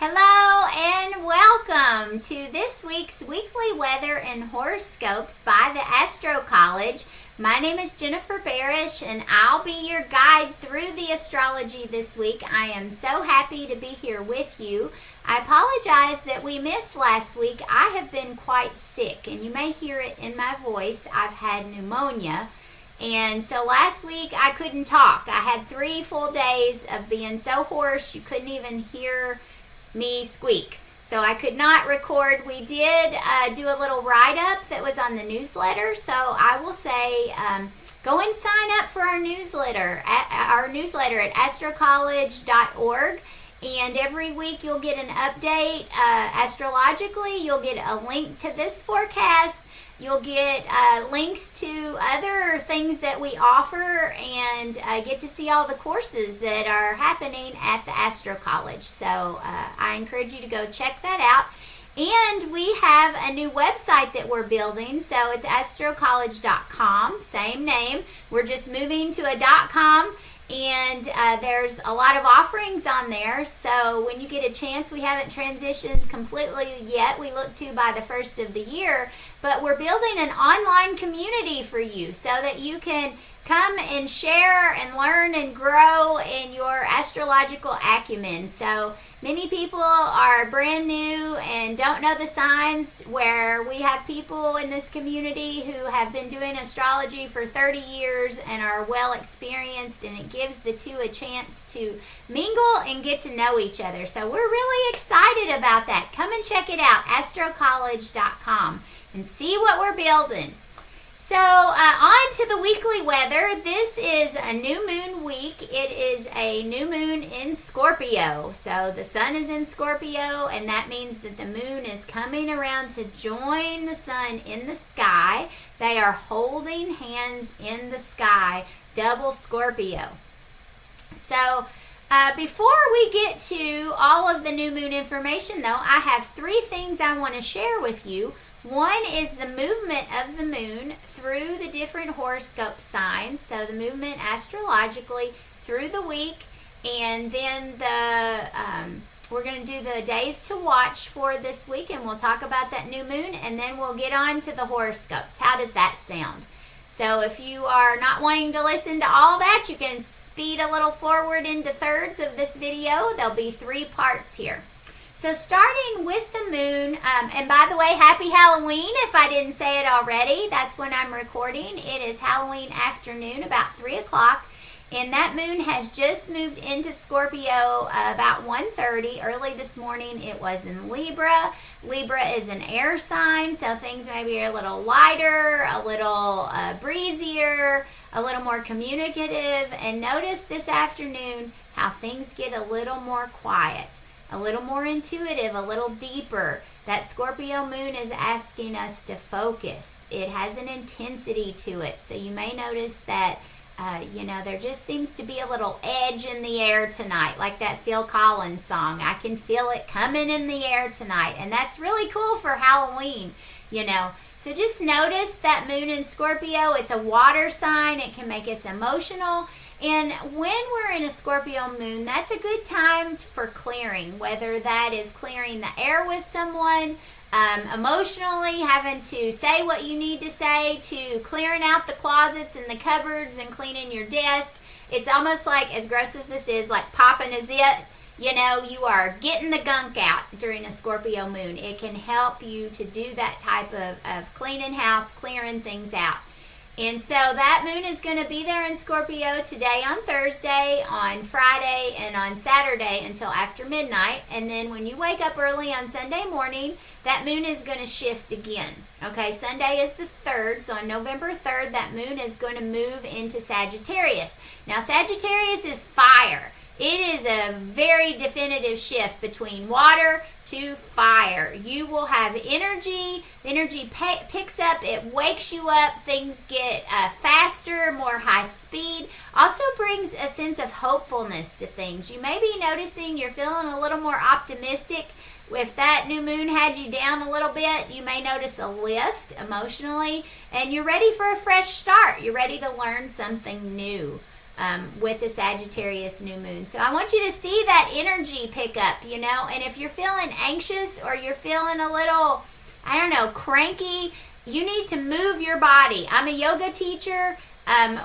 Hello and welcome to this week's weekly weather and horoscopes by the Astro College. My name is Jennifer Barish and I'll be your guide through the astrology this week. I am so happy to be here with you. I apologize that we missed last week. I have been quite sick and you may hear it in my voice. I've had pneumonia. And so last week I couldn't talk. I had 3 full days of being so hoarse you couldn't even hear me squeak. So I could not record. We did do a little write-up that was on the newsletter. So I will say go and sign up for our newsletter at astrocollege.org. And every week you'll get an update astrologically. You'll get a link to this forecast. You'll get links to other things that we offer and get to see all the courses that are happening at the Astro College. So I encourage you to go check that out. And we have a new website that we're building. So it's astrocollege.com, same name. We're just moving to a .com. And there's a lot of offerings on there. So when you get a chance, we haven't transitioned completely yet. We look to by the first of the year. But we're building an online community for you so that you can come and share and learn and grow in your astrological acumen. So many people are brand new and don't know the signs, where we have people in this community who have been doing astrology for 30 years and are well experienced, and it gives the two a chance to mingle and get to know each other. So we're really excited about that. Come and check it out, astrocollege.com, and see what we're building. So on to the weekly weather. This is a new moon week. It is a new moon in Scorpio. So the sun is in Scorpio, and that means that the moon is coming around to join the sun in the sky. They are holding hands in the sky, double Scorpio. So before we get to all of the new moon information, though, I have 3 things I want to share with you. One is the movement of the moon through the different horoscope signs. So the movement astrologically through the week, and then we're going to do the days to watch for this week, and we'll talk about that new moon, and then we'll get on to the horoscopes. How does that sound? So if you are not wanting to listen to all that, you can speed a little forward into thirds of this video. There'll be 3 parts here. So starting with the moon, and by the way, happy Halloween if I didn't say it already. That's when I'm recording. It is Halloween afternoon, about 3 o'clock. And that moon has just moved into Scorpio about 1:30. Early this morning it was in Libra. Libra is an air sign, so things maybe are a little lighter, a little breezier, a little more communicative. And notice this afternoon how things get a little more quiet, a little more intuitive, a little deeper. That Scorpio moon is asking us to focus. It has an intensity to it. So you may notice that, there just seems to be a little edge in the air tonight, like that Phil Collins song. I can feel it coming in the air tonight. And that's really cool for Halloween, So just notice that moon in Scorpio. It's a water sign. It can make us emotional. And when we're in a Scorpio moon, that's a good time for clearing, whether that is clearing the air with someone, emotionally having to say what you need to say, to clearing out the closets and the cupboards and cleaning your desk. It's almost like, as gross as this is, like popping a zit. You are getting the gunk out during a Scorpio moon. It can help you to do that type of cleaning house, clearing things out. And so that moon is going to be there in Scorpio today on Thursday, on Friday, and on Saturday until after midnight. And then when you wake up early on Sunday morning, that moon is going to shift again. Okay, Sunday is the 3rd, so on November 3rd, that moon is going to move into Sagittarius. Now, Sagittarius is fire. It is a very definitive shift between water to fire. You will have energy. The energy picks up. It wakes you up. Things get faster, more high speed. Also brings a sense of hopefulness to things. You may be noticing you're feeling a little more optimistic. If that new moon had you down a little bit, you may notice a lift emotionally, and you're ready for a fresh start. You're ready to learn something new. with the Sagittarius new moon. So I want you to see that energy pick up, and if you're feeling anxious or you're feeling a little, I don't know, cranky, you need to move your body. I'm a yoga teacher.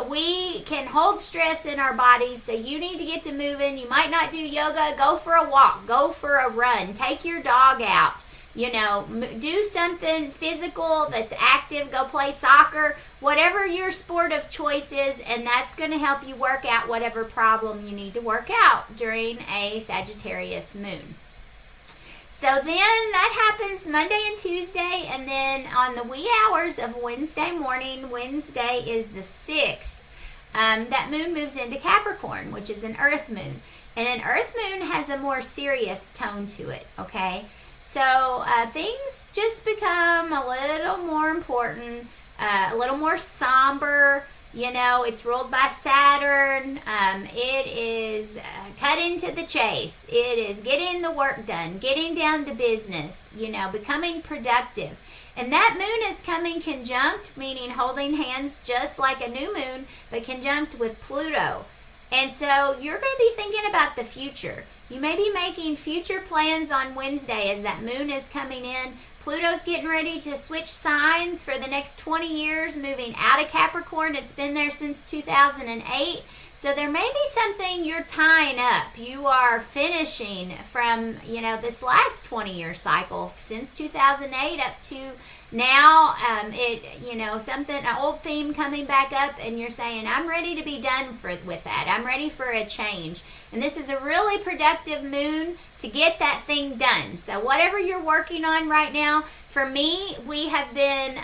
We can hold stress in our bodies, so you need to get to moving. You might not do yoga. Go for a walk. Go for a run. Take your dog out. Do something physical that's active. Go play soccer. Whatever your sport of choice is, and that's going to help you work out whatever problem you need to work out during a Sagittarius moon. So then that happens Monday and Tuesday, and then on the wee hours of Wednesday morning, Wednesday is the 6th, that moon moves into Capricorn, which is an earth moon. And an earth moon has a more serious tone to it, okay? So things just become a little more important, a little more somber. It's ruled by Saturn. It is cutting to the chase. It is getting the work done, getting down to business, becoming productive. And that moon is coming conjunct, meaning holding hands just like a new moon, but conjunct with Pluto. And so you're going to be thinking about the future. You may be making future plans on Wednesday as that moon is coming in. Pluto's getting ready to switch signs for the next 20 years, moving out of Capricorn. It's been there since 2008. So there may be something you're tying up. You are finishing from, this last 20-year cycle since 2008 up to now. Something, an old theme coming back up, and you're saying, I'm ready to be done with that. I'm ready for a change. And this is a really productive moon to get that thing done. So whatever you're working on right now, for me, we have been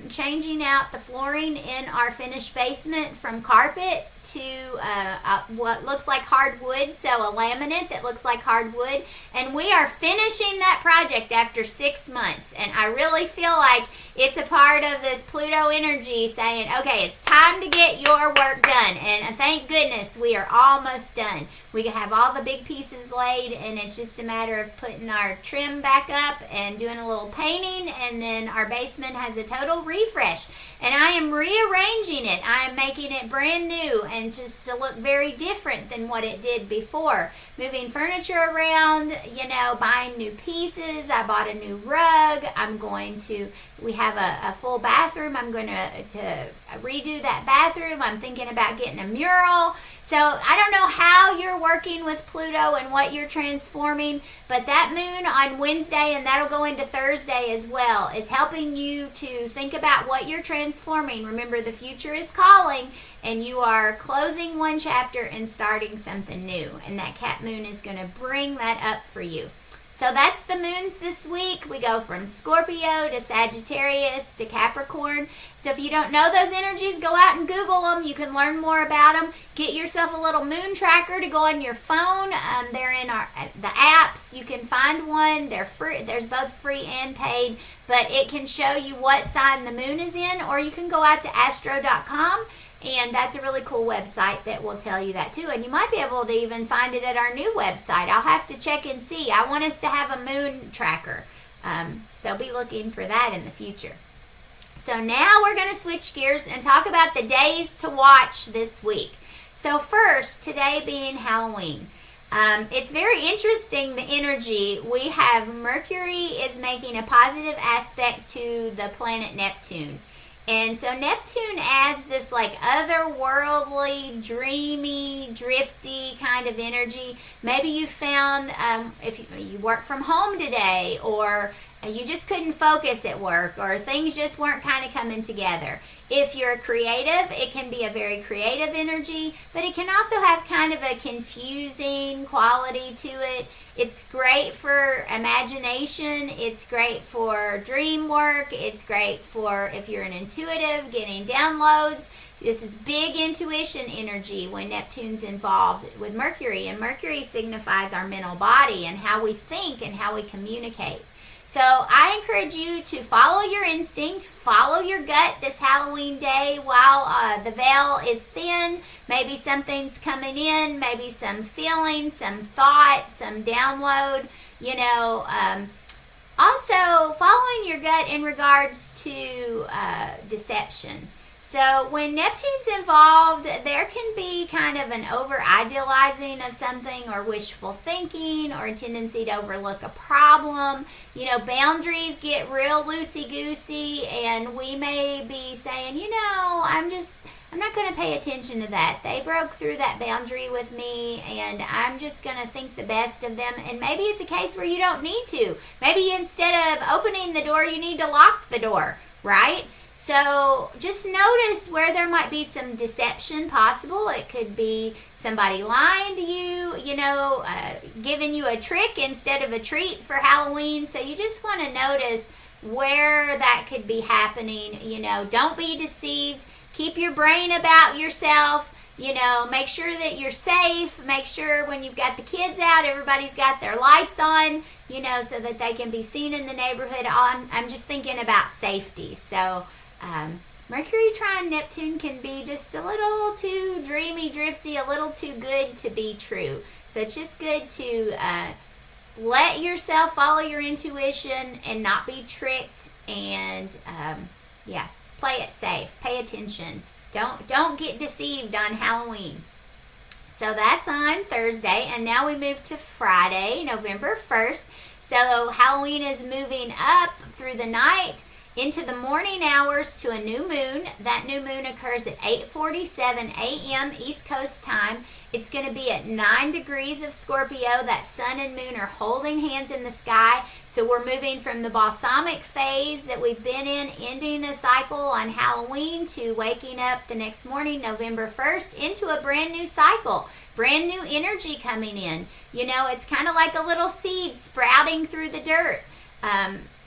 changing out the flooring in our finished basement from carpet to what looks like hardwood, so a laminate that looks like hardwood. And we are finishing that project after 6 months. And I really feel like it's a part of this Pluto energy saying, okay, it's time to get your work done. And thank goodness we are almost done. We have all the big pieces laid, and it's just a matter of putting our trim back up and doing a little painting, and then our basement has a total refresh. And I am rearranging it. I am making it brand new and just to look very different than what it did before. Moving furniture around, buying new pieces. I bought a new rug. We have a full bathroom. I'm going to redo that bathroom. I'm thinking about getting a mural. So I don't know how you're working with Pluto and what you're transforming, but that moon on Wednesday, and that'll go into Thursday as well, is helping you to think about what you're transforming. Remember, the future is calling, and you are closing one chapter and starting something new, and that cat moon is going to bring that up for you. So that's the moons this week. We go from Scorpio to Sagittarius to Capricorn. So if you don't know those energies, go out and Google them. You can learn more about them. Get yourself a little moon tracker to go on your phone. They're in the apps. You can find one. They're free. There's both free and paid, but it can show you what sign the moon is in, or you can go out to astro.com. And that's a really cool website that will tell you that too. And you might be able to even find it at our new website. I'll have to check and see. I want us to have a moon tracker. So be looking for that in the future. So now we're going to switch gears and talk about the days to watch this week. So first, today being Halloween. It's very interesting, the energy. We have Mercury is making a positive aspect to the planet Neptune. And so Neptune adds this like otherworldly, dreamy, drifty kind of energy. Maybe you found if you work from home today, or you just couldn't focus at work, or things just weren't kind of coming together. If you're creative, it can be a very creative energy, but it can also have kind of a confusing quality to it. It's great for imagination. It's great for dream work. It's great for if you're an intuitive, getting downloads. This is big intuition energy when Neptune's involved with Mercury, and Mercury signifies our mental body and how we think and how we communicate. So I encourage you to follow your instinct, follow your gut this Halloween day while the veil is thin. Maybe something's coming in, maybe some feeling, some thought, some download, Also, following your gut in regards to deception. So when Neptune's involved, there can be kind of an over idealizing of something, or wishful thinking, or a tendency to overlook a problem. Boundaries get real loosey goosey, and we may be saying, I'm not going to pay attention to that. They broke through that boundary with me, and I'm just going to think the best of them. And maybe it's a case where you don't need to. Maybe instead of opening the door, you need to lock the door, right? So just notice where there might be some deception possible. It could be somebody lying to you, giving you a trick instead of a treat for Halloween. So you just want to notice where that could be happening. Don't be deceived. Keep your brain about yourself. Make sure that you're safe. Make sure when you've got the kids out, everybody's got their lights on, so that they can be seen in the neighborhood. I'm just thinking about safety. So Mercury trine Neptune can be just a little too dreamy, drifty, a little too good to be true. So it's just good to let yourself follow your intuition and not be tricked. And play it safe. Pay attention. Don't get deceived on Halloween. So that's on Thursday, and now we move to Friday, November 1st. So Halloween is moving up through the night into the morning hours to a new moon. That new moon occurs at 8:47 a.m. East Coast time. It's going to be at 9 degrees of Scorpio. That sun and moon are holding hands in the sky. So we're moving from the balsamic phase that we've been in, ending a cycle on Halloween, to waking up the next morning, November 1st, into a brand new cycle. Brand new energy coming in. It's kind of like a little seed sprouting through the dirt.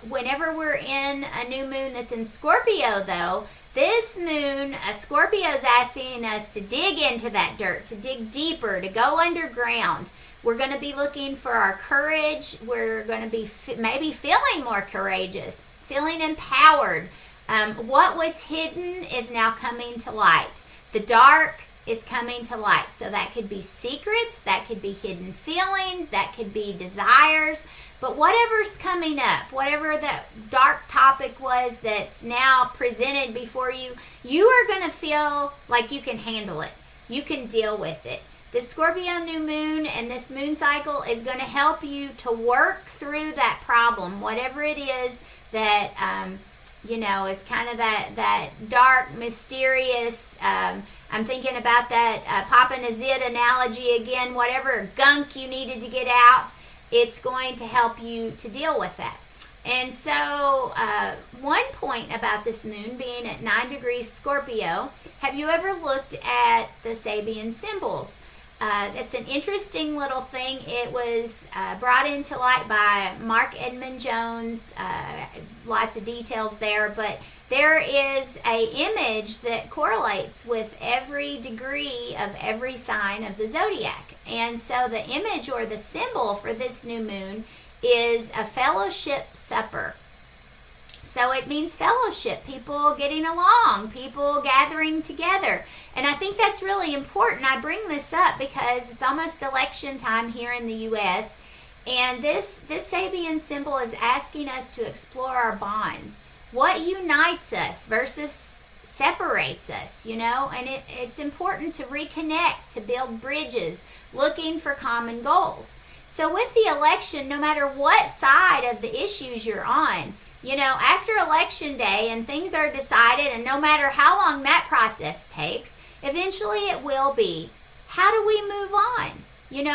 Whenever we're in a new moon that's in Scorpio, though, this moon, Scorpio's asking us to dig into that dirt, to dig deeper, to go underground. We're going to be looking for our courage. We're going to be maybe feeling more courageous, feeling empowered. What was hidden is now coming to light. The dark is coming to light. So that could be secrets, that could be hidden feelings, that could be desires. But whatever's coming up, whatever that dark topic was that's now presented before you, you are going to feel like you can handle it. You can deal with it. The Scorpio new moon and this moon cycle is going to help you to work through that problem, whatever it is that, is kind of that dark, mysterious, I'm thinking about that Papa Nazid analogy again, whatever gunk you needed to get out, it's going to help you to deal with that. And so one point about this moon being at 9 degrees Scorpio, have you ever looked at the Sabian symbols? It's an interesting little thing. It was brought into light by Mark Edmund Jones. Lots of details there, but there is a image that correlates with every degree of every sign of the zodiac. And so the image or the symbol for this new moon is a fellowship supper. So it means fellowship, people getting along, people gathering together. And I think that's really important. I bring this up because it's almost election time here in the U.S. And this Sabian symbol is asking us to explore our bonds. What unites us versus separates us, and it's important to reconnect, to build bridges, looking for common goals. So with the election, no matter what side of the issues you're on, after election day and things are decided, and no matter how long that process takes, eventually it will be, how do we move on?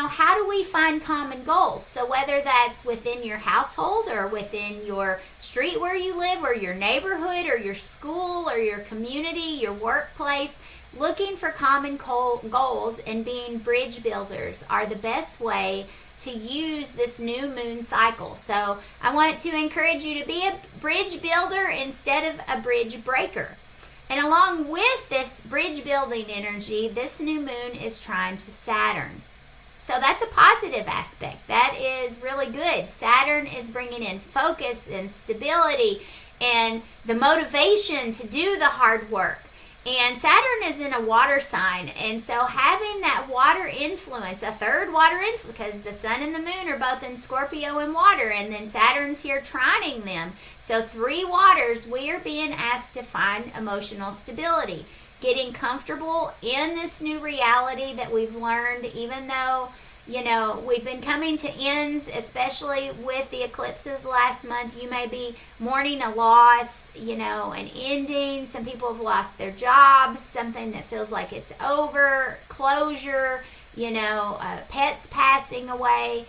How do we find common goals? So whether that's within your household or within your street where you live or your neighborhood or your school or your community, your workplace, looking for common goals and being bridge builders are the best way to use this new moon cycle. So I want to encourage you to be a bridge builder instead of a bridge breaker. And along with this bridge building energy, this new moon is trine to Saturn. So that's a positive aspect. That is really good. Saturn is bringing in focus and stability and the motivation to do the hard work. And Saturn is in a water sign, and so having that water influence, a third water influence, because the sun and the moon are both in Scorpio and water, and then Saturn's here trining them. So 3 waters, we are being asked to find emotional stability, getting comfortable in this new reality that we've learned, even though we've been coming to ends, especially with the eclipses last month. You may be mourning a loss, an ending. Some people have lost their jobs, something that feels like it's over, closure, pets passing away.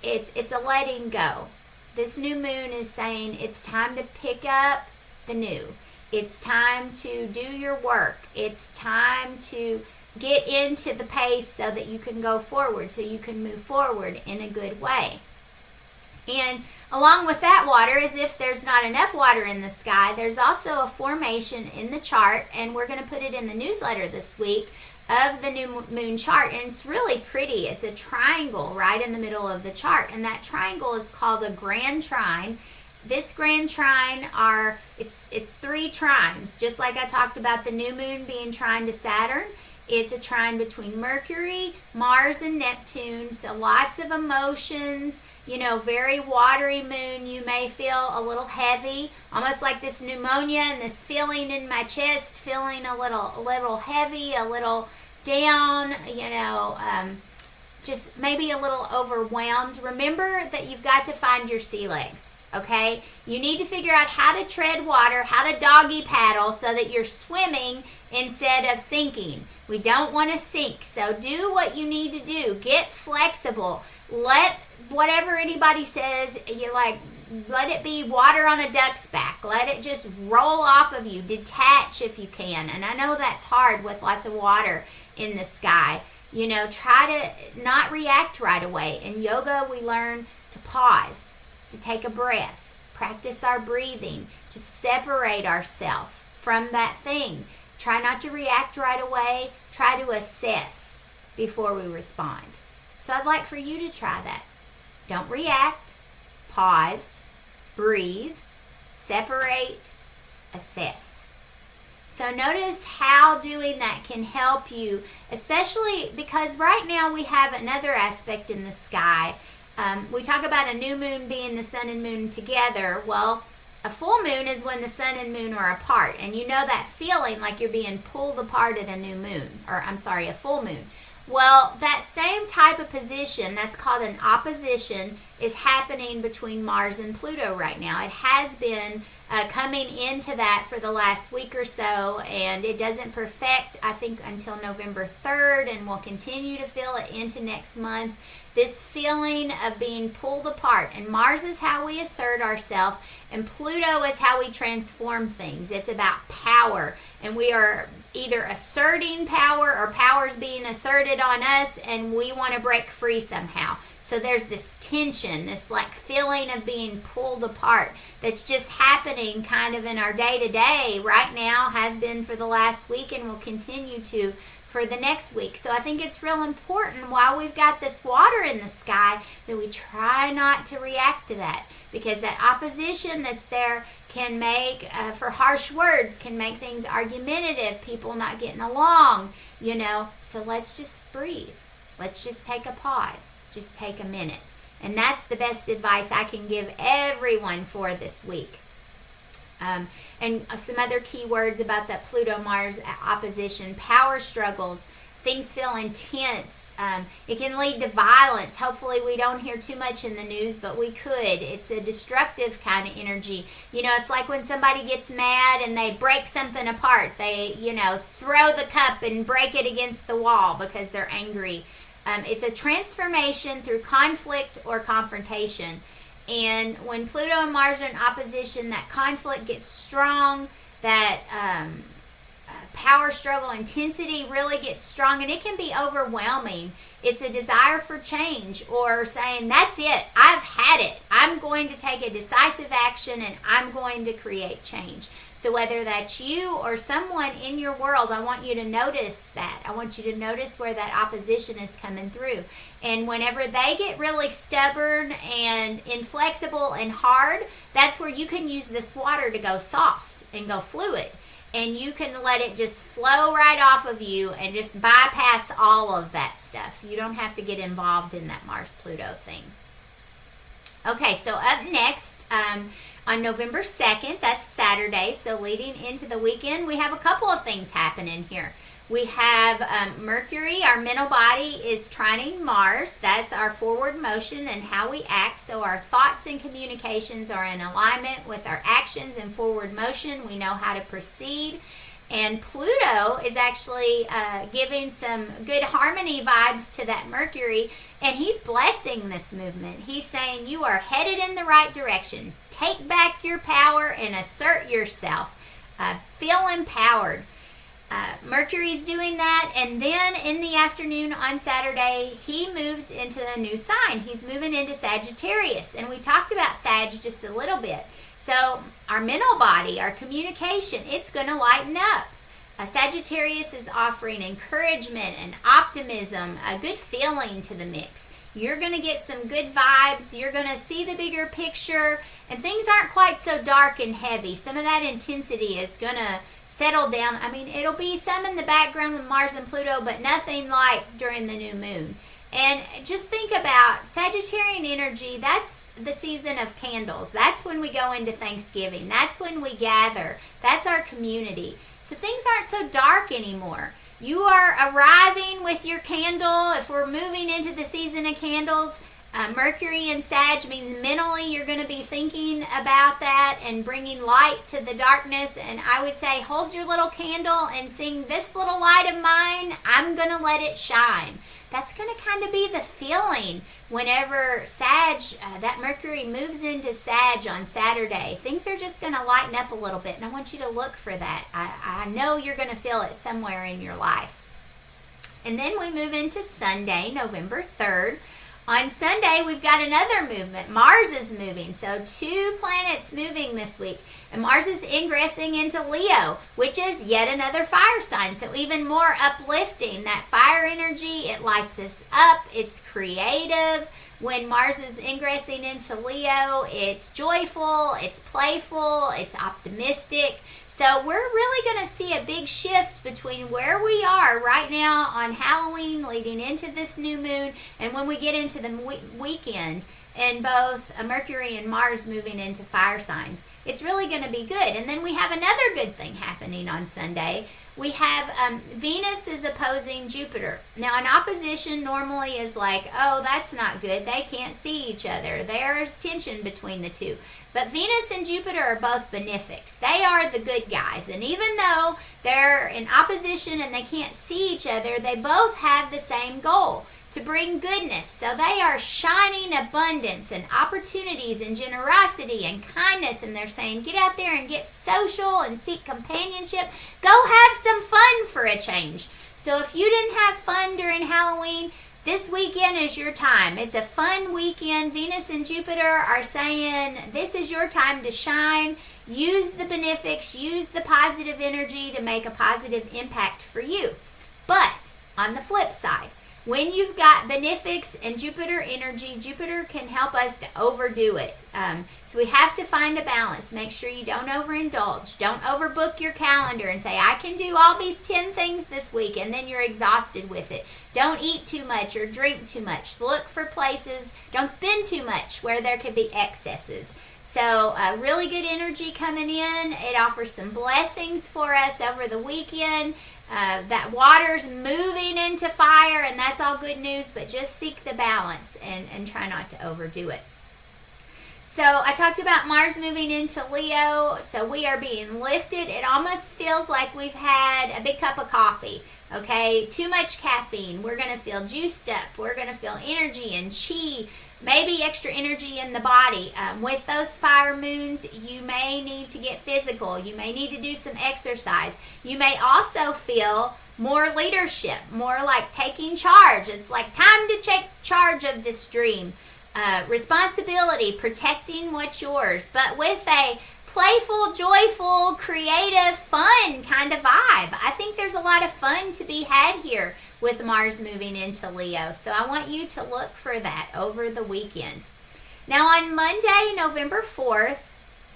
It's a letting go. This new moon is saying it's time to pick up the new. It's time to do your work. It's time to get into the pace so that you can go forward, so you can move forward in a good way. And along with that water, as if there's not enough water in the sky, there's also a formation in the chart, and we're going to put it in the newsletter this week, of the new moon chart. And it's really pretty. It's a triangle right in the middle of the chart, and that triangle is called a grand trine. This grand trine it's 3 trines, just like I talked about the new moon being trine to Saturn. It's a trine between Mercury, Mars, and Neptune. So lots of emotions, very watery moon. You may feel a little heavy, almost like this pneumonia and this feeling in my chest, feeling a little heavy, a little down, just maybe a little overwhelmed. Remember that you've got to find your sea legs. Okay, you need to figure out how to tread water, how to doggy paddle so that you're swimming instead of sinking. We don't want to sink, so do what you need to do. Get flexible. Let whatever anybody says, let it be water on a duck's back. Let it just roll off of you. Detach if you can. And I know that's hard with lots of water in the sky. Try to not react right away. In yoga, we learn to pause, to take a breath, practice our breathing, to separate ourselves from that thing. Try not to react right away. Try to assess before we respond. So I'd like for you to try that. Don't react. Pause. Breathe. Separate. Assess. So notice how doing that can help you, especially because right now we have another aspect in the sky. We talk about a new moon being the sun and moon together. Well, a full moon is when the sun and moon are apart. And that feeling like you're being pulled apart at a new moon. A full moon. Well, that same type of position, that's called an opposition, is happening between Mars and Pluto right now. It has been coming into that for the last week or so, and it doesn't perfect, I think, until November 3rd, and we'll continue to feel it into next month. This feeling of being pulled apart. And Mars is how we assert ourselves, and Pluto is how we transform things. It's about power, and we are either asserting power or power's being asserted on us, and we want to break free somehow. So there's this tension, this feeling of being pulled apart that's just happening kind of in our day-to-day right now, has been for the last week, and will continue to for the next week. So I think it's real important while we've got this water in the sky that we try not to react to that, because that opposition that's there can make, for harsh words, can make things argumentative, people not getting along, So let's just breathe. Let's just take a pause. Just take a minute. And that's the best advice I can give everyone for this week. And some other key words about that Pluto-Mars opposition: power struggles, things feel intense. It can lead to violence. Hopefully we don't hear too much in the news, but we could. It's a destructive kind of energy. It's like when somebody gets mad and they break something apart. They, throw the cup and break it against the wall because they're angry. It's a transformation through conflict or confrontation. And when Pluto and Mars are in opposition, that conflict gets strong, that power struggle intensity really gets strong, and it can be overwhelming. It's a desire for change, or saying, that's it, I've had it. I'm going to take a decisive action, and I'm going to create change. So whether that's you or someone in your world, I want you to notice that. I want you to notice where that opposition is coming through. And whenever they get really stubborn and inflexible and hard, that's where you can use this water to go soft and go fluid. and you can let it just flow right off of you and just bypass all of that stuff. You don't have to get involved in that Mars-Pluto thing. Okay, so up next, on November 2nd, that's Saturday, so leading into the weekend, we have a couple of things happening here. We have Mercury, our mental body, is trining Mars. That's our forward motion and how we act. So our thoughts and communications are in alignment with our actions and forward motion. We know how to proceed. And Pluto is actually giving some good harmony vibes to that Mercury, and he's blessing this movement. He's saying you are headed in the right direction. Take back your power and assert yourself. Feel empowered. Mercury's doing that, and then in the afternoon on Saturday, he moves into a new sign. He's moving into Sagittarius, and we talked about Sag just a little bit. So our mental body, our communication, it's going to lighten up. Sagittarius is offering encouragement and optimism, a good feeling to the mix. You're going to get some good vibes. You're going to see the bigger picture, and things aren't quite so dark and heavy. Some of that intensity is going to settle down. I mean, it'll be some in the background with Mars and Pluto, but nothing like during the new moon. And just think about Sagittarian energy. That's the season of candles. That's when we go into Thanksgiving. That's when we gather. That's our community. So things aren't so dark anymore. You are arriving with your candle. If we're moving into the season of candles, Mercury and Sag means mentally you're going to be thinking about that and bringing light to the darkness. And I would say hold your little candle and sing, "This little light of mine, I'm going to let it shine." That's going to kind of be the feeling whenever that Mercury moves into Sag on Saturday. Things are just going to lighten up a little bit, and I want you to look for that. I know you're going to feel it somewhere in your life. And then we move into Sunday, November 3rd. On Sunday, we've got another movement. Mars is moving, so 2 planets moving this week. And Mars is ingressing into Leo, which is yet another fire sign, so even more uplifting. That fire energy, it lights us up, it's creative. When Mars is ingressing into Leo, it's joyful, it's playful, it's optimistic. So we're really going to see a big shift between where we are right now on Halloween leading into this new moon and when we get into the weekend, and both Mercury and Mars moving into fire signs. It's really going to be good. And then we have another good thing happening on Sunday. We have Venus is opposing Jupiter. Now, an opposition normally is like, oh, that's not good. They can't see each other. There's tension between the two. But Venus and Jupiter are both benefics. They are the good guys. And even though they're in opposition and they can't see each other, they both have the same goal, to bring goodness. So they are shining abundance and opportunities and generosity and kindness. And they're saying, get out there and get social and seek companionship. Go have some fun for a change. So if you didn't have fun during Halloween, this weekend is your time. It's a fun weekend. Venus and Jupiter are saying this is your time to shine. Use the benefics, use the positive energy to make a positive impact for you. But on the flip side, when you've got benefics and Jupiter energy, Jupiter can help us to overdo it. So we have to find a balance. Make sure you don't overindulge. Don't overbook your calendar and say, I can do all these 10 things this week, and then you're exhausted with it. Don't eat too much or drink too much. Look for places. Don't spend too much where there could be excesses. So really good energy coming in. It offers some blessings for us over the weekend. That water's moving into fire, and that's all good news, but just seek the balance and try not to overdo it. So I talked about Mars moving into Leo, so we are being lifted. It almost feels like we've had a big cup of coffee, okay? Too much caffeine. We're going to feel juiced up. We're going to feel energy and chi, maybe extra energy in the body. With those fire moons, you may need to get physical. You may need to do some exercise. You may also feel more leadership, more like taking charge. It's like time to take charge of this dream. Responsibility, protecting what's yours, but with a playful, joyful, creative, fun kind of vibe. I think there's a lot of fun to be had here with Mars moving into Leo. So I want you to look for that over the weekend. Now on Monday, November 4th,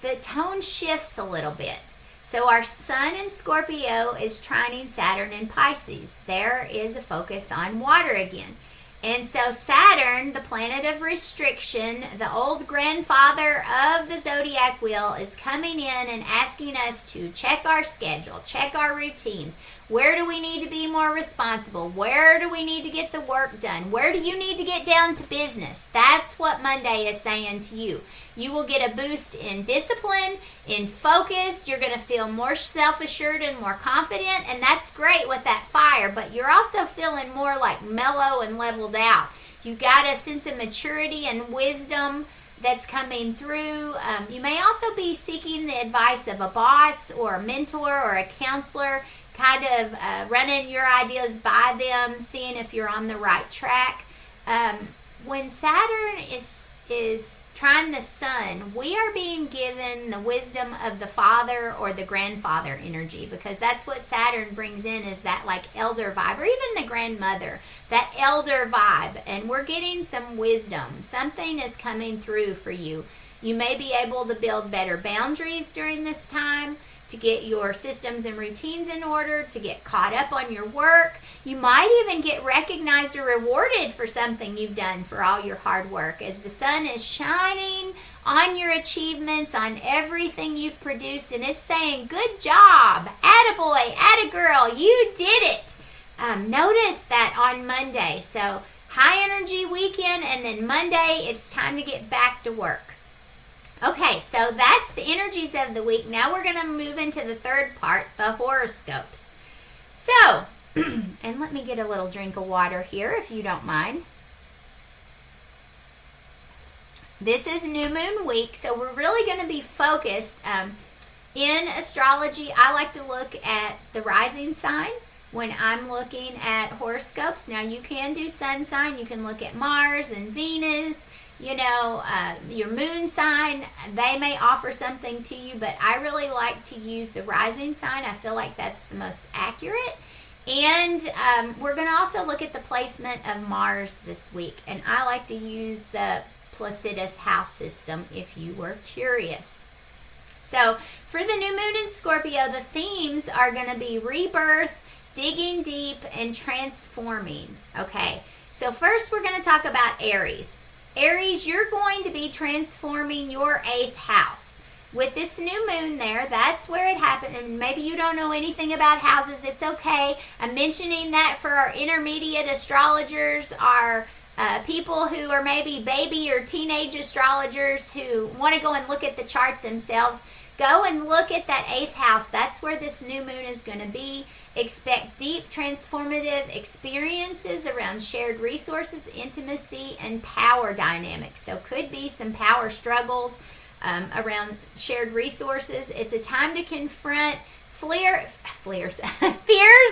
the tone shifts a little bit. So our sun in Scorpio is trining Saturn in Pisces. There is a focus on water again. And so Saturn, the planet of restriction, the old grandfather of the zodiac wheel, is coming in and asking us to check our schedule, check our routines. Where do we need to be more responsible? Where do we need to get the work done? Where do you need to get down to business? That's what Monday is saying to you. You will get a boost in discipline, in focus. You're going to feel more self-assured and more confident, and that's great with that fire, but you're also feeling more like mellow and leveled out. You got a sense of maturity and wisdom that's coming through. You may also be seeking the advice of a boss or a mentor or a counselor, kind of running your ideas by them, seeing if you're on the right track. When Saturn is trying the sun, we are being given the wisdom of the father or the grandfather energy, because that's what Saturn brings in, is that like elder vibe, or even the grandmother, that elder vibe. And we're getting some wisdom. Something is coming through for you. You may be able to build better boundaries during this time, to get your systems and routines in order, to get caught up on your work. You might even get recognized or rewarded for something you've done for all your hard work, as the sun is shining on your achievements, on everything you've produced, and it's saying, good job, attaboy, attagirl, you did it. Notice that on Monday. So high energy weekend, and then Monday it's time to get back to work. Okay, so that's the energies of the week. Now we're going to move into the third part, the horoscopes. So, and let me get a little drink of water here, if you don't mind. This is new moon week, so we're really going to be focused. In astrology, I like to look at the rising sign when I'm looking at horoscopes. Now, you can do sun sign. You can look at Mars and Venus. Your moon sign, they may offer something to you, but I really like to use the rising sign. I feel like that's the most accurate. And we're going to also look at the placement of Mars this week. And I like to use the Placidus house system if you were curious. So for the new moon in Scorpio, the themes are going to be rebirth, digging deep, and transforming. Okay, so first we're going to talk about Aries. Aries, you're going to be transforming your 8th house. With this new moon there, that's where it happened. And maybe you don't know anything about houses. It's okay. I'm mentioning that for our intermediate astrologers, our people who are maybe baby or teenage astrologers who want to go and look at the chart themselves. Go and look at that 8th house. That's where this new moon is going to be. Expect deep transformative experiences around shared resources, intimacy, and power dynamics. So could be some power struggles around shared resources. It's a time to confront fears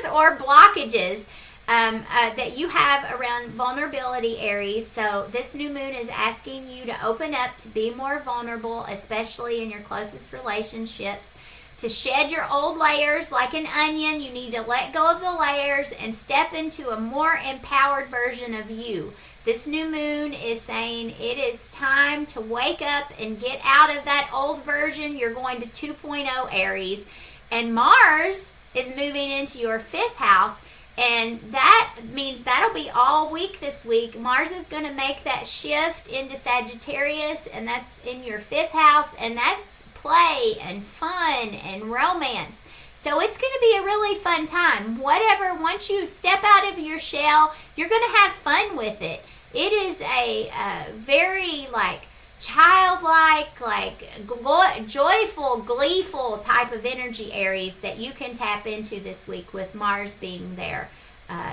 or blockages that you have around vulnerability, Aries. So this new moon is asking you to open up, to be more vulnerable, especially in your closest relationships, to shed your old layers like an onion. You need to let go of the layers and step into a more empowered version of you. This new moon is saying it is time to wake up and get out of that old version. You're going to 2.0, Aries. And Mars is moving into your 5th house. And that means that'll be all week this week. Mars is going to make that shift into Sagittarius, and that's in your 5th house, and that's play and fun and romance. So it's going to be a really fun time. Whatever, once you step out of your shell, you're going to have fun with it. It is a very childlike, joyful, gleeful type of energy, Aries, that you can tap into this week with Mars being there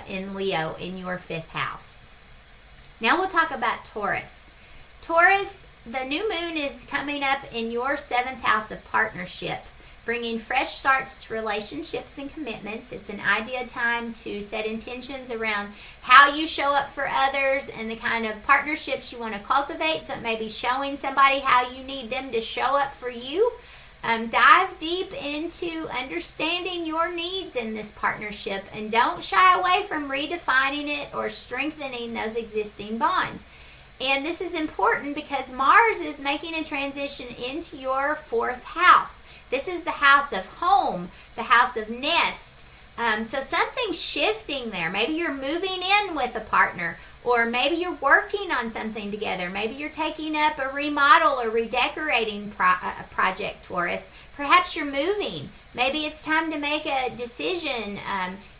in Leo in your 5th house. Now we'll talk about Taurus. Taurus, the new moon is coming up in your 7th house of partnerships, bringing fresh starts to relationships and commitments. It's an ideal time to set intentions around how you show up for others and the kind of partnerships you want to cultivate. So it may be showing somebody how you need them to show up for you. Dive deep into understanding your needs in this partnership, and don't shy away from redefining it or strengthening those existing bonds. And this is important because Mars is making a transition into your 4th house. This is the house of home, the house of nest. So something's shifting there. Maybe you're moving in with a partner, or maybe you're working on something together. Maybe you're taking up a remodel or redecorating project, Taurus. Perhaps you're moving. Maybe it's time to make a decision.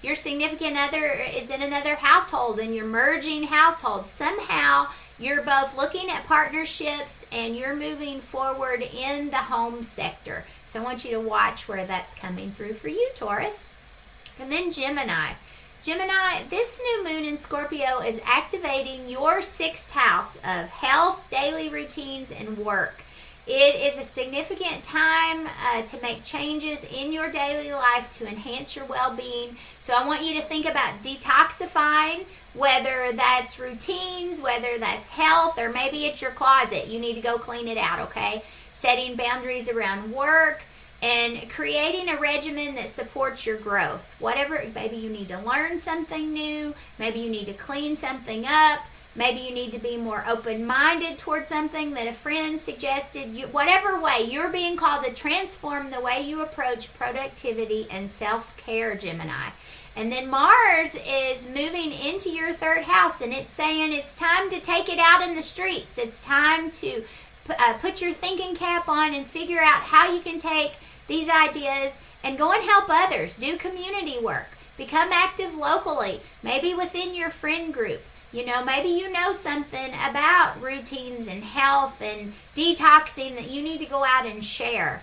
Your significant other is in another household and you're merging households. Somehow you're both looking at partnerships and you're moving forward in the home sector. So I want you to watch where that's coming through for you, Taurus. And then Gemini. Gemini, this new moon in Scorpio is activating your 6th house of health, daily routines, and work. It is a significant time to make changes in your daily life to enhance your well-being. So I want you to think about detoxifying, whether that's routines, whether that's health, or maybe it's your closet. You need to go clean it out, okay? Setting boundaries around work, and creating a regimen that supports your growth. Whatever, maybe you need to learn something new, maybe you need to clean something up, maybe you need to be more open-minded towards something that a friend suggested. Whatever way, you're being called to transform the way you approach productivity and self-care, Gemini. And then Mars is moving into your 3rd house, and it's saying it's time to take it out in the streets. It's time to put your thinking cap on and figure out how you can take these ideas and go and help others. Do community work. Become active locally, maybe within your friend group. Maybe you know something about routines and health and detoxing that you need to go out and share.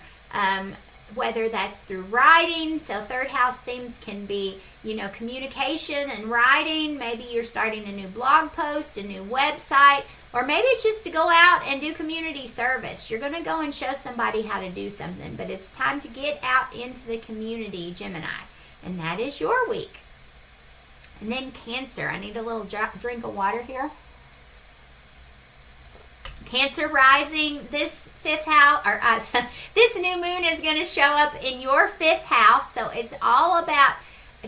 Whether that's through writing, so 3rd house themes can be, communication and writing. Maybe you're starting a new blog post, a new website, or maybe it's just to go out and do community service. You're going to go and show somebody how to do something, but it's time to get out into the community, Gemini. And that is your week. And then Cancer. I need a little drink of water here. Cancer rising, this 5th house, or this new moon is going to show up in your 5th house. So it's all about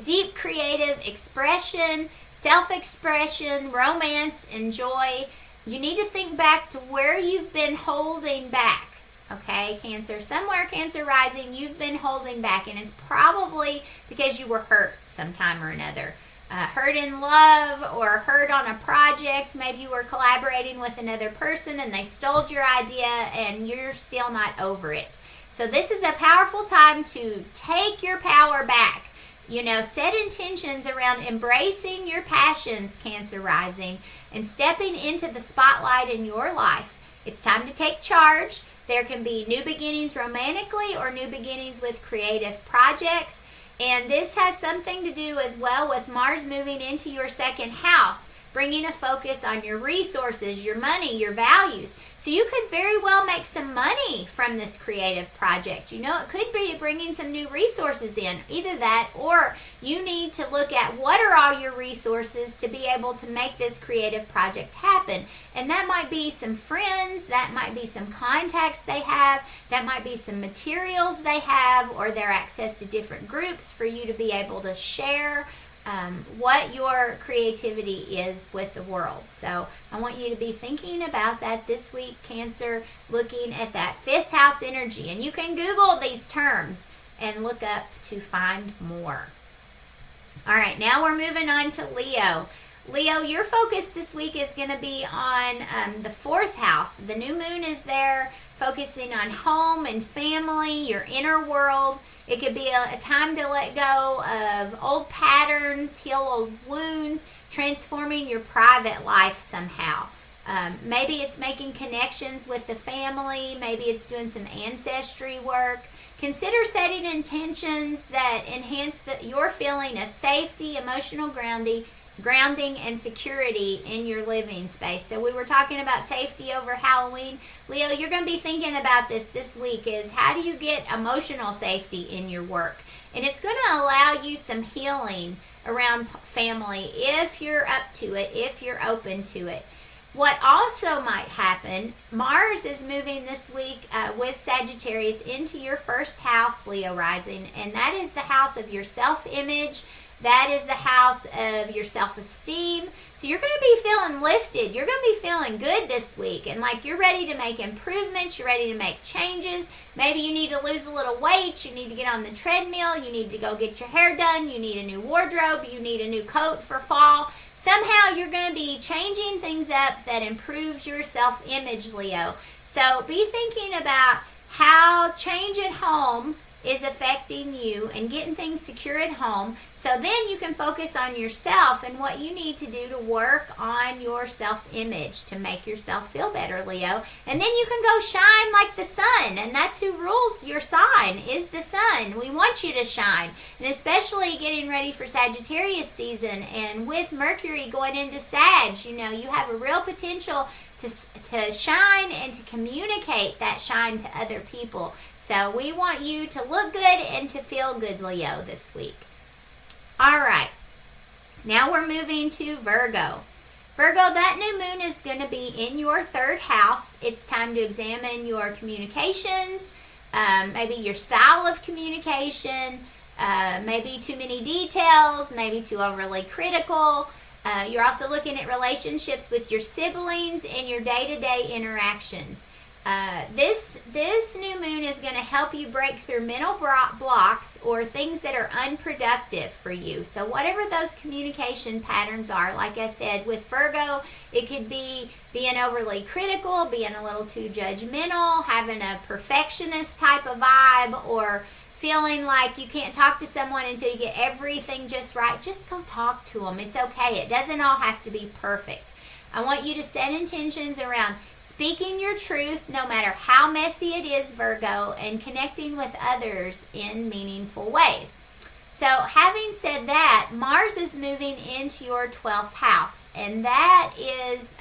deep creative expression, self-expression, romance, and joy. You need to think back to where you've been holding back. Okay, Cancer. Somewhere, Cancer rising, you've been holding back, and it's probably because you were hurt sometime or another. Hurt in love or hurt on a project. Maybe you were collaborating with another person and they stole your idea and you're still not over it. So this is a powerful time to take your power back. Set intentions around embracing your passions, Cancer rising, and stepping into the spotlight in your life. It's time to take charge. There can be new beginnings romantically or new beginnings with creative projects. And this has something to do as well with Mars moving into your 2nd house, bringing a focus on your resources, your money, your values. So you could very well make some money from this creative project. It could be bringing some new resources in. Either that, or you need to look at what are all your resources to be able to make this creative project happen. And that might be some friends, that might be some contacts they have, that might be some materials they have, or their access to different groups for you to be able to share what your creativity is with the world. So I want you to be thinking about that this week, Cancer, looking at that 5th house energy. And you can Google these terms and look up to find more. All right, now we're moving on to Leo. Leo, your focus this week is going to be on the 4th house. The new moon is there, focusing on home and family, your inner world. It could be a time to let go of old patterns, heal old wounds, transforming your private life somehow. Maybe it's making connections with the family. Maybe it's doing some ancestry work. Consider setting intentions that enhance your feeling of safety, emotional grounding, and security in your living space. So we were talking about safety over Halloween. Leo, you're going to be thinking about this week is how do you get emotional safety in your work? And it's going to allow you some healing around family if you're up to it, if you're open to it. What also might happen Mars is moving this week with Sagittarius into your first house, Leo rising, and that is the house of your self-image. That is the house of your self-esteem. So you're going to be feeling lifted. You're going to be feeling good this week. And like you're ready to make improvements. You're ready to make changes. Maybe you need to lose a little weight. You need to get on the treadmill. You need to go get your hair done. You need a new wardrobe. You need a new coat for fall. Somehow you're going to be changing things up that improves your self-image, Leo. So be thinking about how change at home is affecting you and getting things secure at home, so then you can focus on yourself and what you need to do to work on your self-image to make yourself feel better, Leo. And then you can go shine like the sun, and that's who rules your sign, is the sun. We want you to shine, and especially getting ready for Sagittarius season, and with Mercury going into Sag, you have a real potential to shine and to communicate that shine to other people. So we want you to look good and to feel good, Leo, this week. All right. Now we're moving to Virgo. Virgo, that new moon is going to be in your third house. It's time to examine your communications, maybe your style of communication, maybe too many details, maybe too overly critical. You're also looking at relationships with your siblings and your day-to-day interactions. This new moon is going to help you break through mental blocks or things that are unproductive for you. So whatever those communication patterns are, like I said, with Virgo, it could be being overly critical, being a little too judgmental, having a perfectionist type of vibe, or feeling like you can't talk to someone until you get everything just right. Just go talk to them. It's okay. It doesn't all have to be perfect. I want you to set intentions around speaking your truth, no matter how messy it is, Virgo, and connecting with others in meaningful ways. So having said that, Mars is moving into your 12th house, and that is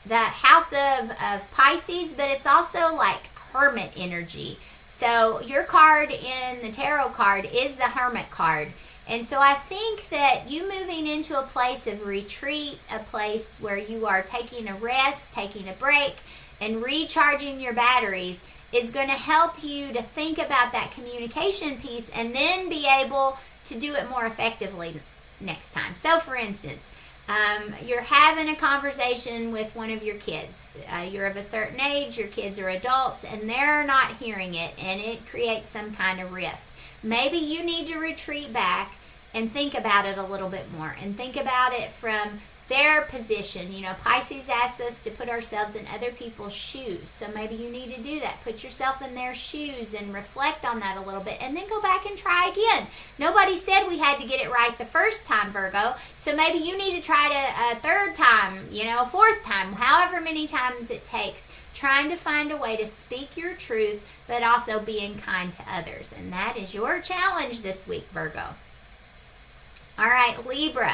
the house of Pisces, but it's also like hermit energy. So your card in the tarot card is the Hermit card. And so I think that you moving into a place of retreat, a place where you are taking a rest, taking a break, and recharging your batteries is going to help you to think about that communication piece and then be able to do it more effectively next time. So for instance, you're having a conversation with one of your kids. You're of a certain age, your kids are adults, and they're not hearing it, and it creates some kind of rift. Maybe you need to retreat back and think about it a little bit more, and think about it from their position. Pisces asks us to put ourselves in other people's shoes. So maybe you need to do that. Put yourself in their shoes and reflect on that a little bit, and then go back and try again. Nobody said we had to get it right the first time, Virgo. So maybe you need to try it a third time, a fourth time, however many times it takes, trying to find a way to speak your truth, but also being kind to others. And that is your challenge this week, Virgo. All right, Libra.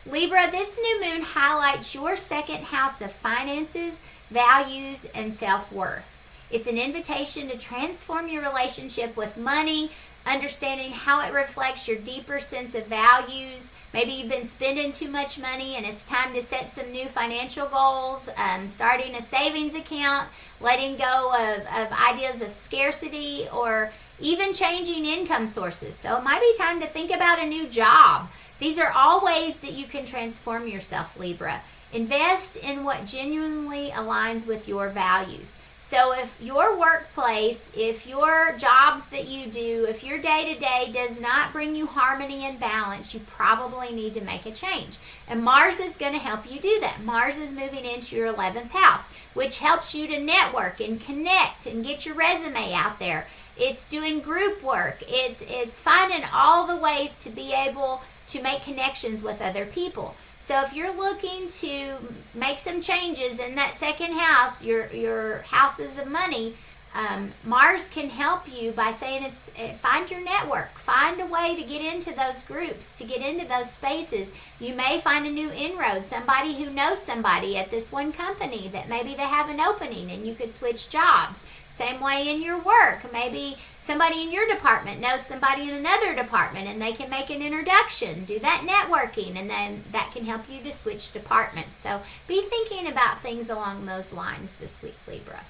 Libra, this new moon highlights your second house of finances, values, and self-worth. It's an invitation to transform your relationship with money, understanding how it reflects your deeper sense of values. Maybe you've been spending too much money and it's time to set some new financial goals, starting a savings account, letting go of ideas of scarcity, or even changing income sources. So it might be time to think about a new job. These are all ways that you can transform yourself, Libra. Invest in what genuinely aligns with your values. So if your workplace, if your jobs that you do, if your day-to-day does not bring you harmony and balance, you probably need to make a change. And Mars is going to help you do that. Mars is moving into your 11th house, which helps you to network and connect and get your resume out there. It's doing group work. It's finding all the ways to be able to make connections with other people. So if you're looking to make some changes in that second house, your houses of money, Mars can help you by saying find your network, find a way to get into those groups, to get into those spaces. You may find a new inroad, somebody who knows somebody at this one company that maybe they have an opening and you could switch jobs. Same way in your work, maybe somebody in your department knows somebody in another department and they can make an introduction, do that networking, and then that can help you to switch departments. So be thinking about things along those lines this week, Libra.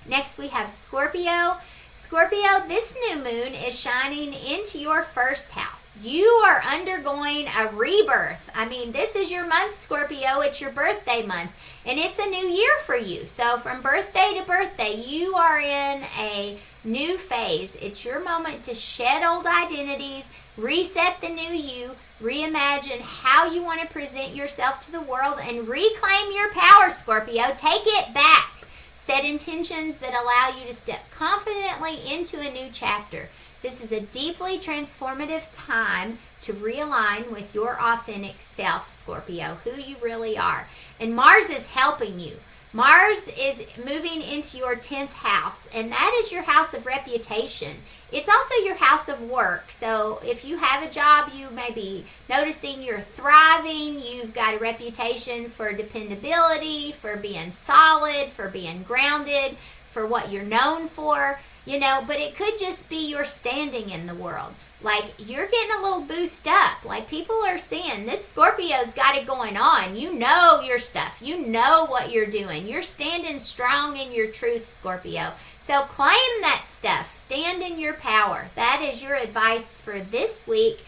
Next we have Scorpio. Scorpio, this new moon is shining into your first house. You are undergoing a rebirth. I mean, this is your month, Scorpio. It's your birthday month, and it's a new year for you. So from birthday to birthday, you are in a new phase. It's your moment to shed old identities, reset the new you, reimagine how you want to present yourself to the world, and reclaim your power, Scorpio. Take it back. Set intentions that allow you to step confidently into a new chapter. This is a deeply transformative time to realign with your authentic self, Scorpio, who you really are. And Mars is helping you. Mars is moving into your 10th house, and that is your house of reputation. It's also your house of work. So if you have a job, you may be noticing you're thriving. You've got a reputation for dependability, for being solid, for being grounded, for what you're known for, but it could just be your standing in the world. Like, you're getting a little boost up. Like, people are seeing this Scorpio's got it going on. You know your stuff. You know what you're doing. You're standing strong in your truth, Scorpio. So claim that stuff. Stand in your power. That is your advice for this week,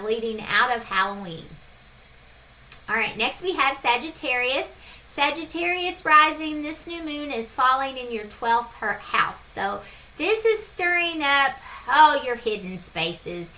leading out of Halloween. All right, next we have Sagittarius. Sagittarius rising, this new moon is falling in your 12th house. So this is stirring up, your hidden spaces.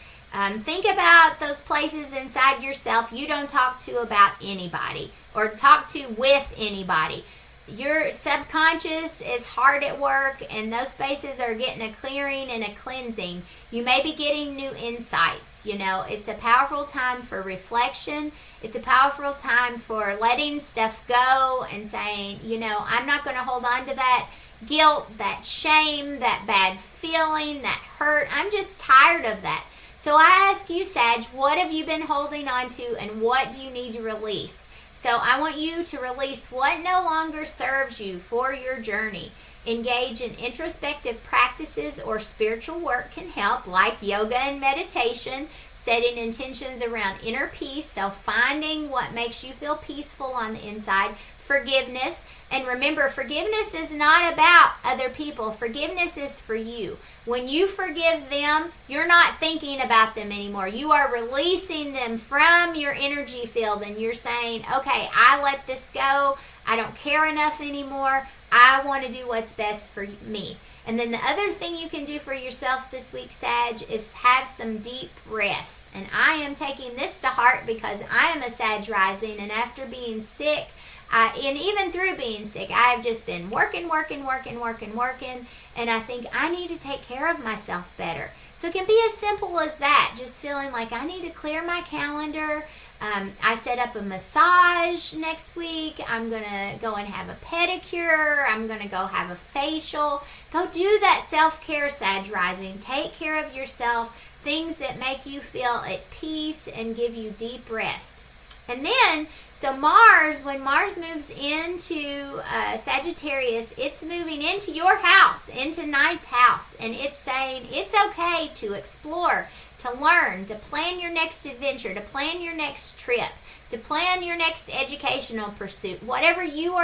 Think about those places inside yourself you don't talk to about anybody or talk to with anybody. Your subconscious is hard at work, and those spaces are getting a clearing and a cleansing. You may be getting new insights. It's a powerful time for reflection. It's a powerful time for letting stuff go and saying, I'm not going to hold on to that guilt, that shame, that bad feeling, that hurt. I'm just tired of that. So I ask you, Sag, what have you been holding on to, and what do you need to release? So I want you to release what no longer serves you for your journey. Engage in introspective practices or spiritual work can help, like yoga and meditation, setting intentions around inner peace, so finding what makes you feel peaceful on the inside, forgiveness. And remember, forgiveness is not about other people. Forgiveness is for you. When you forgive them, you're not thinking about them anymore. You are releasing them from your energy field, and you're saying, okay, I let this go. I don't care enough anymore. I want to do what's best for me. And then the other thing you can do for yourself this week, Sag, is have some deep rest. And I am taking this to heart because I am a Sag rising, and after being sick, and even through being sick, I have just been working, and I think I need to take care of myself better. So it can be as simple as that, just feeling like I need to clear my calendar. I set up a massage next week. I'm going to go and have a pedicure. I'm going to go have a facial. Go do that self-care, Sag rising. Take care of yourself, things that make you feel at peace and give you deep rest. And then, so Mars, when Mars moves into Sagittarius, it's moving into your house, into 9th house. And it's saying it's okay to explore, to learn, to plan your next adventure, to plan your next trip, to plan your next educational pursuit. Whatever you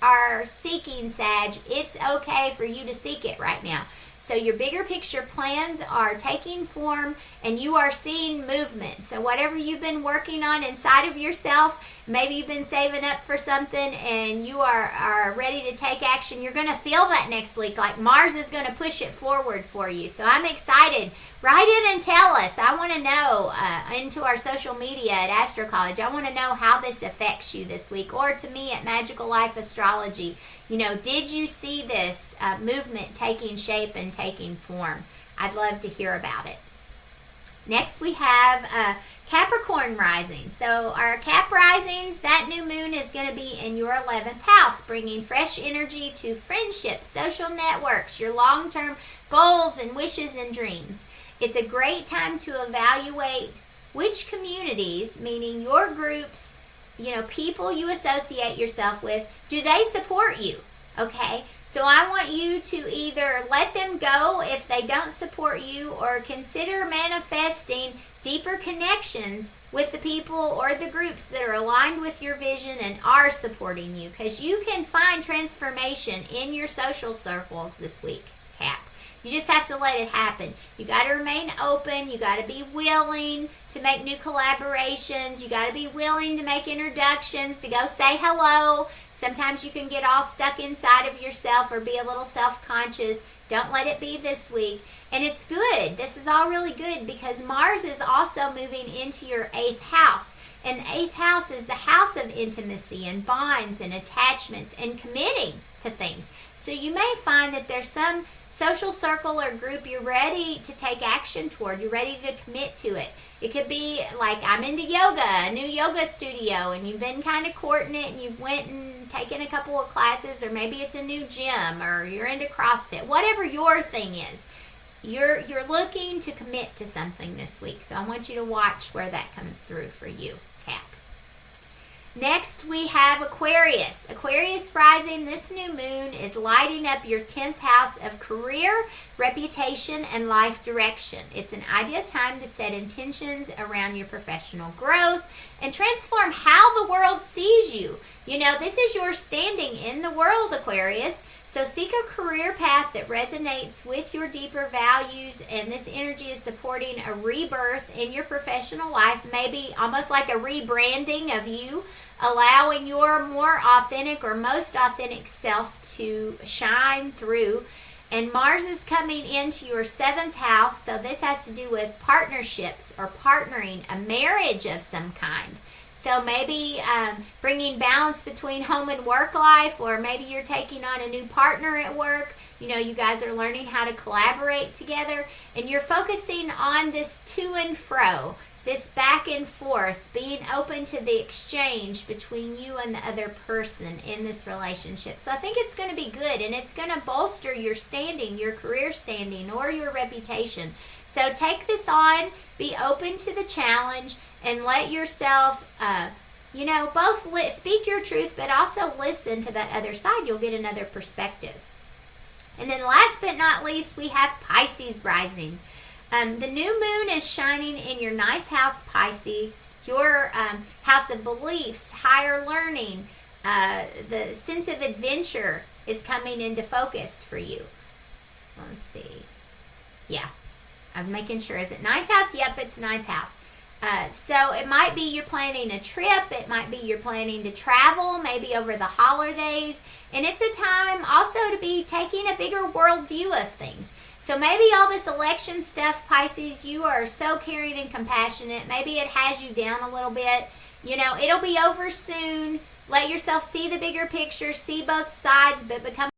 are seeking, Sag, it's okay for you to seek it right now. So your bigger picture plans are taking form, and you are seeing movement. So whatever you've been working on inside of yourself, maybe you've been saving up for something and you are ready to take action. You're going to feel that next week. Like Mars is going to push it forward for you. So I'm excited. Write in and tell us. I want to know into our social media at Astro College. I want to know how this affects you this week, or to me at Magical Life Astrology. Did you see this movement taking shape and taking form? I'd love to hear about it. Next we have Capricorn rising. So our Cap risings, that new moon is going to be in your 11th house, bringing fresh energy to friendships, social networks, your long-term goals and wishes and dreams. It's a great time to evaluate which communities, meaning your groups, people you associate yourself with, do they support you? Okay, so I want you to either let them go if they don't support you, or consider manifesting deeper connections with the people or the groups that are aligned with your vision and are supporting you, because you can find transformation in your social circles this week, Cap. You just have to let it happen. You got to remain open. You got to be willing to make new collaborations. You got to be willing to make introductions, to go say hello. Sometimes you can get all stuck inside of yourself or be a little self-conscious. Don't let it be this week. And it's good. This is all really good because Mars is also moving into your 8th house. And the 8th house is the house of intimacy and bonds and attachments and committing to things. So you may find that there's some social circle or group you're ready to take action toward. You're ready to commit to it. It could be like, I'm into yoga, a new yoga studio, and you've been kind of courting it, and you've went and taken a couple of classes, or maybe it's a new gym, or you're into CrossFit. Whatever your thing is, you're looking to commit to something this week. So I want you to watch where that comes through for you, Cap. Next, we have Aquarius. Aquarius rising, this new moon is lighting up your 10th house of career, reputation, and life direction. It's an ideal time to set intentions around your professional growth and transform how the world sees you. This is your standing in the world, Aquarius. So seek a career path that resonates with your deeper values, and this energy is supporting a rebirth in your professional life, maybe almost like a rebranding of you, allowing your more authentic or most authentic self to shine through. And Mars is coming into your 7th house, so this has to do with partnerships or partnering, a marriage of some kind. So maybe bringing balance between home and work life, or maybe you're taking on a new partner at work. You guys are learning how to collaborate together, and you're focusing on this to and fro, this back and forth, being open to the exchange between you and the other person in this relationship. So I think it's going to be good, and it's going to bolster your standing, your career standing, or your reputation. So take this on, be open to the challenge, and let yourself, both speak your truth, but also listen to that other side. You'll get another perspective. And then last but not least, we have Pisces rising. The new moon is shining in your 9th house, Pisces, your house of beliefs, higher learning. The sense of adventure is coming into focus for you. Let's see. Yeah, I'm making sure. Is it 9th house? Yep, it's 9th house. So it might be you're planning a trip. It might be you're planning to travel, maybe over the holidays. And it's a time also to be taking a bigger world view of things. So maybe all this election stuff, Pisces, you are so caring and compassionate. Maybe it has you down a little bit. It'll be over soon. Let yourself see the bigger picture, see both sides, but become